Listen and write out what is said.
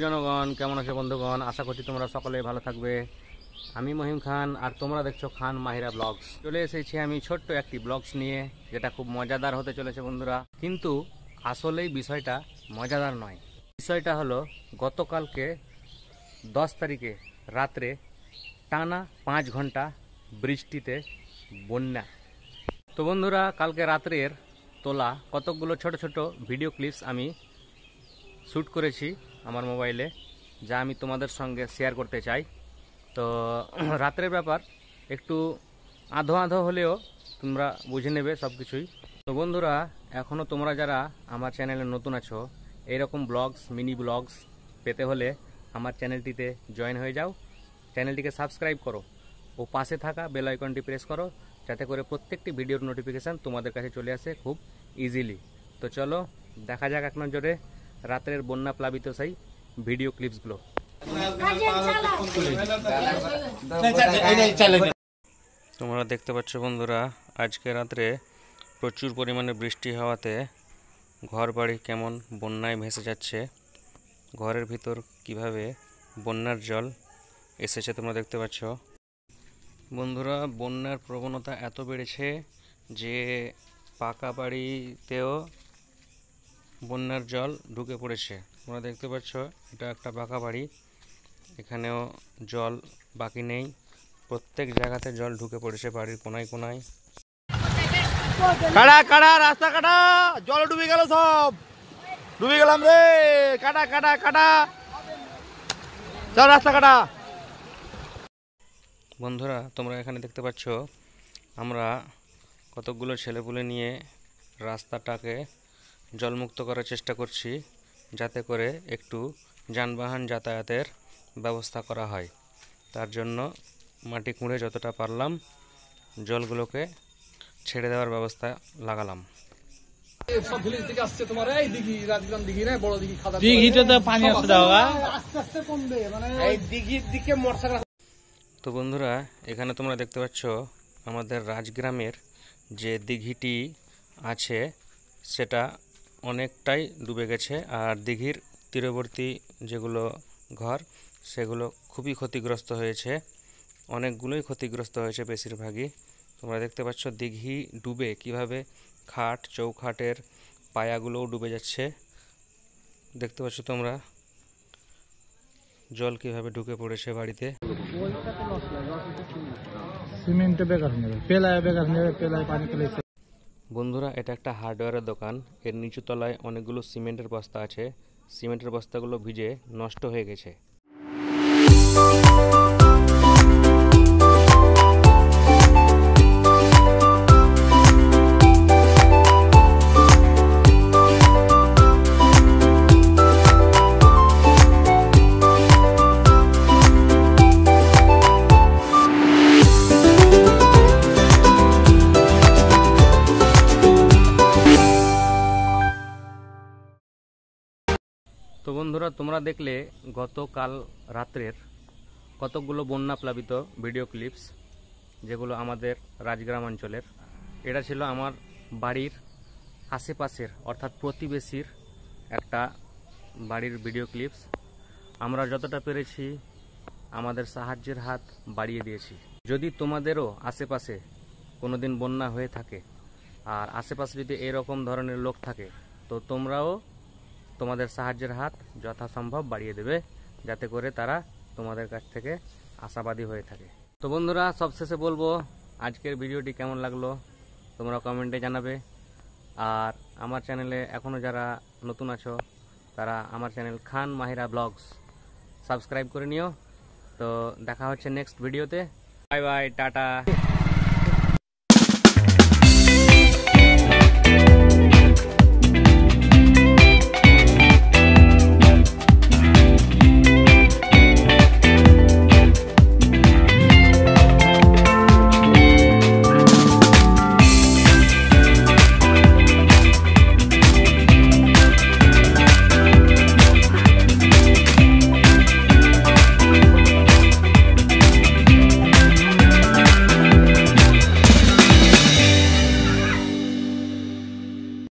জনগণ, কেমন আছো বন্ধুগণ? আশা করছি তোমরা সকলে ভালো থাকবে। আমি মহিম খান আর তোমরা দেখছো খান মাহিরা ব্লগস। চলে এসেছি আমি ছোট্ট একটি ব্লগস নিয়ে, যেটা খুব মজাদার হতে চলেছে বন্ধুরা। কিন্তু আসলেই বিষয়টা মজাদার নয়। বিষয়টা হলো গতকালকে 10 তারিখে রাত্রে টানা 5 ঘন্টা বৃষ্টিতে বন্যা। তো বন্ধুরা, কালকে রাত্রের তোলা কতকগুলো ছোট ছোট ভিডিও ক্লিপস আমি শ্যুট করেছি আমার মোবাইলে, যা আমি তোমাদের সঙ্গে শেয়ার করতে চাই। তো রাত্রের ব্যাপার একটু আধো আধো হলেও তোমরা বুঝে নেবে সব কিছুই। তো বন্ধুরা, এখনও তোমরা যারা আমার চ্যানেলে নতুন আছো, এইরকম ব্লগস, মিনি ব্লগস পেতে হলে আমার চ্যানেলটিতে জয়েন হয়ে যাও, চ্যানেলটিকে সাবস্ক্রাইব করো ও পাশে থাকা বেল আইকনটি প্রেস করো, যাতে করে প্রত্যেকটি ভিডিওর নোটিফিকেশান তোমাদের কাছে চলে আসে খুব ইজিলি। তো চলো দেখা যাক এক নজরে রাতের বন্যা প্লাবিত সেই ভিডিও ক্লিপসগুলো। তোমরা দেখতে পাচ্ছ বন্ধুরা, আজকে রাত্রে প্রচুর পরিমাণে বৃষ্টি হওয়াতে ঘর বাড়ি কেমন বন্যায় ভেসে যাচ্ছে। ঘরের ভিতর কিভাবে বন্যার জল এসেছে তোমরা দেখতে পাচ্ছ বন্ধুরা। বন্যার প্রবণতা এত বেড়েছে যে পাকা বাড়িতেও বন্যার জল ঢুকে পড়েছে। তোমরা দেখতে পাচ্ছ এটা একটা পাকা বাড়ি, এখানেও জল বাকি নেই, প্রত্যেক জায়গাতে জল ঢুকে পড়েছে বাড়ির কোনায় কোনায়। কাটা কাটা রাস্তা কাটা, জল ডুবে গেল, সব ডুবে গেলাম রে। কাটা কাটা কাটা, চল রাস্তা কাটা। বন্ধুরা, তোমরা এখানে দেখতে পাচ্ছ আমরা কতকগুলো ছেলেপুলে নিয়ে রাস্তাটাকে জলমুক্ত করার চেষ্টা করছি, যাতে করে একটু যানবাহন যাতায়াতের ব্যবস্থা করা হয়। তার জন্য মাটি খুঁড়ে যতটা পারলাম জলগুলোকে ছেড়ে দেওয়ার ব্যবস্থা লাগালাম। তো বন্ধুরা, এখানে তোমরা দেখতে পাচ্ছ আমাদের রাজগ্রামের যে দিঘিটি আছে সেটা অনেকটাই ডুবে গেছে, আর দিঘির তীরবর্তী যেগুলো ঘর সেগুলো খুবই ক্ষতিগ্রস্ত হয়েছে, অনেকগুলোই ক্ষতিগ্রস্ত হয়েছে বেশিরভাগই। তোমরা দেখতে পাচ্ছ দিঘি ডুবে কিভাবে খাট চৌখাটের পায়াগুলোও ডুবে যাচ্ছে। দেখতে পাচ্ছ তোমরা জল কিভাবে ঢুকে পড়েছে বাড়িতে। বন্ধুরা, এটা একটা হার্ডওয়্যারের দোকান, এর নিচু তলায় অনেকগুলো সিমেন্টের বস্তা আছে, সিমেন্টের বস্তাগুলো ভিজে নষ্ট হয়ে গেছে। তো বন্ধুরা, তোমরা দেখলে গতকাল রাত্রের কতকগুলো বন্যা প্লাবিত ভিডিও ক্লিপস, যেগুলো আমাদের রাজগ্রাম অঞ্চলের। এটা ছিল আমার বাড়ির আশেপাশের অর্থাৎ প্রতিবেশীর একটা বাড়ির ভিডিও ক্লিপস। আমরা যতটা পেরেছি আমাদের সাহায্যের হাত বাড়িয়ে দিয়েছি। যদি তোমাদেরও আশেপাশে কোনো দিন বন্যা হয়ে থাকে আর আশেপাশে যদি এরকম ধরনের লোক থাকে, তো তোমরাও তোমাদের সাহায্যের হাত যথাসম্ভব বাড়িয়ে দেবে, যাতে করে তারা তোমাদের কাছ থেকে আশাবাদী হয়ে থাকে। তো বন্ধুরা, সবশেষে বলবো আজকের ভিডিওটি কেমন লাগলো তোমরা কমেন্টে জানাবে। আর আমার চ্যানেলে এখনও যারা নতুন আছো তারা আমার চ্যানেল খান মাহিরা ব্লগস সাবস্ক্রাইব করে নিও। তো দেখা হচ্ছে নেক্সট ভিডিওতে। Bye bye, tata.